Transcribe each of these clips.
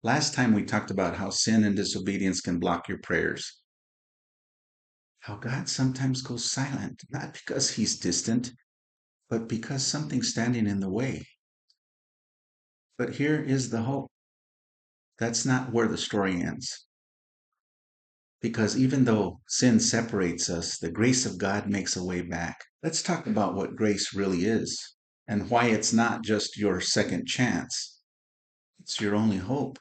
Last time we talked about how sin and disobedience can block your prayers, how God sometimes goes silent, not because he's distant, but because something's standing in the way. But here is the hope. That's not where the story ends. Because even though sin separates us, the grace of God makes a way back. Let's talk about what grace really is and why it's not just your second chance. It's your only hope.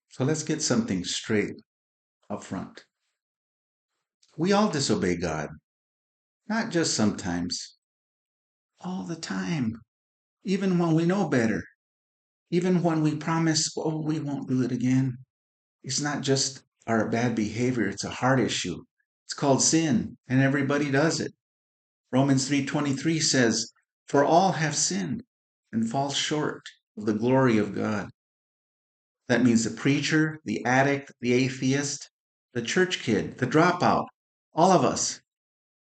So let's get something straight up front. We all disobey God, not just sometimes, all the time, even when we know better, even when we promise, oh, we won't do it again. It's not just our bad behavior, it's a heart issue. It's called sin, and everybody does it. Romans 3:23 says, "For all have sinned and fall short of the glory of God." That means the preacher, the addict, the atheist, the church kid, the dropout, all of us,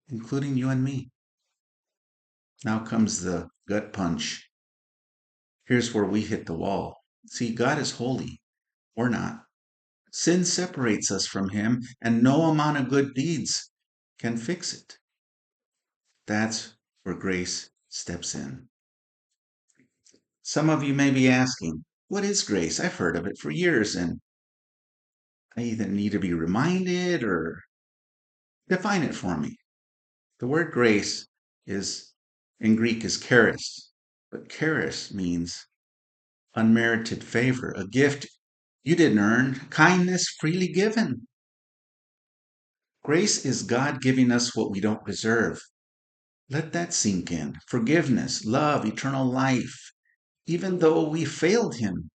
including you and me. Now comes the gut punch. Here's where we hit the wall. See, God is holy. We're not. Sin separates us from Him, and no amount of good deeds can fix it. That's where grace steps in. Some of you may be asking, what is grace? I've heard of it for years, and I either need to be reminded or define it for me. The word grace is in Greek is charis, but charis means unmerited favor, a gift you didn't earn, kindness freely given. Grace is God giving us what we don't deserve. Let that sink in. Forgiveness, love, eternal life, even though we failed Him.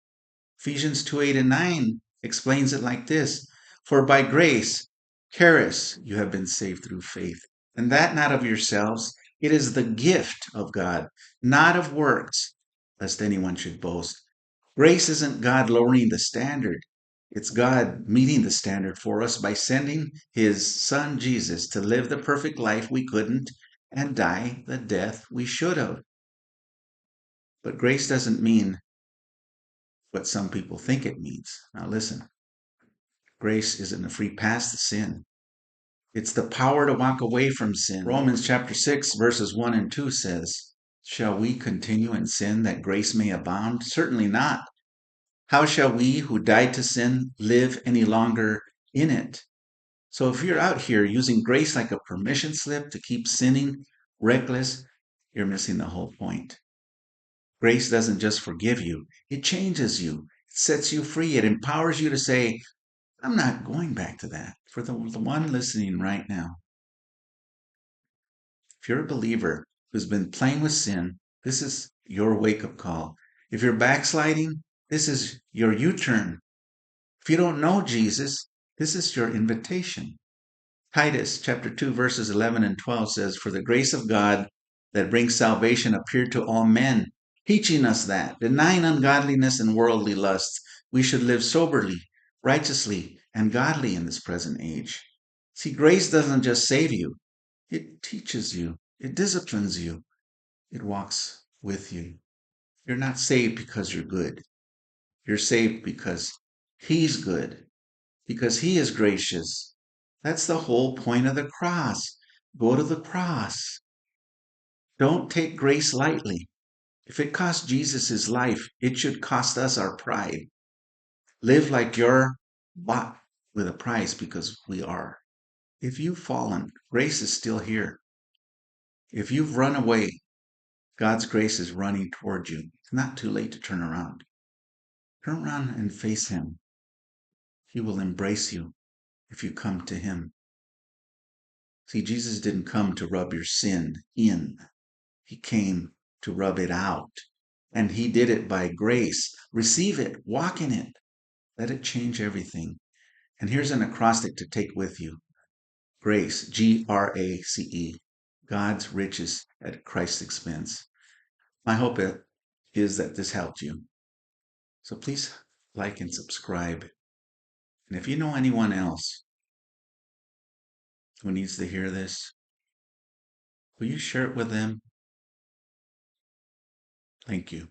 Ephesians 2:8 and 9 explains it like this: For by grace, charis, you have been saved through faith. And that not of yourselves, it is the gift of God, not of works, lest anyone should boast. Grace isn't God lowering the standard. It's God meeting the standard for us by sending His Son Jesus to live the perfect life we couldn't and die the death we should have. But grace doesn't mean what some people think it means. Now listen, grace isn't a free pass to sin. It's the power to walk away from sin. Romans chapter 6, verses 1 and 2 says, Shall we continue in sin that grace may abound? Certainly not. How shall we who died to sin live any longer in it? So if you're out here using grace like a permission slip to keep sinning reckless, you're missing the whole point. Grace doesn't just forgive you, it changes you, it sets you free, it empowers you to say, I'm not going back to that. For the one listening right now, if you're a believer who's been playing with sin, this is your wake-up call. If you're backsliding, this is your U-turn. If you don't know Jesus, this is your invitation. Titus chapter 2 verses 11 and 12 says, For the grace of God that brings salvation appeared to all men, teaching us that, denying ungodliness and worldly lusts, we should live soberly, righteously, and godly in this present age. See, grace doesn't just save you, it teaches you, it disciplines you, it walks with you. You're not saved because you're good. You're saved because He's good, because He is gracious. That's the whole point of the cross. Go to the cross. Don't take grace lightly. If it cost Jesus his life, it should cost us our pride. Live like you're bought with a price, because we are. If you've fallen, grace is still here. If you've run away, God's grace is running toward you. It's not too late to turn around. Turn around and face Him. He will embrace you if you come to Him. See, Jesus didn't come to rub your sin in. He came to rub it out. And He did it by grace. Receive it. Walk in it. Let it change everything. And here's an acrostic to take with you. Grace, Grace, God's riches at Christ's expense. My hope is that this helped you. So please like and subscribe. And if you know anyone else who needs to hear this, will you share it with them? Thank you.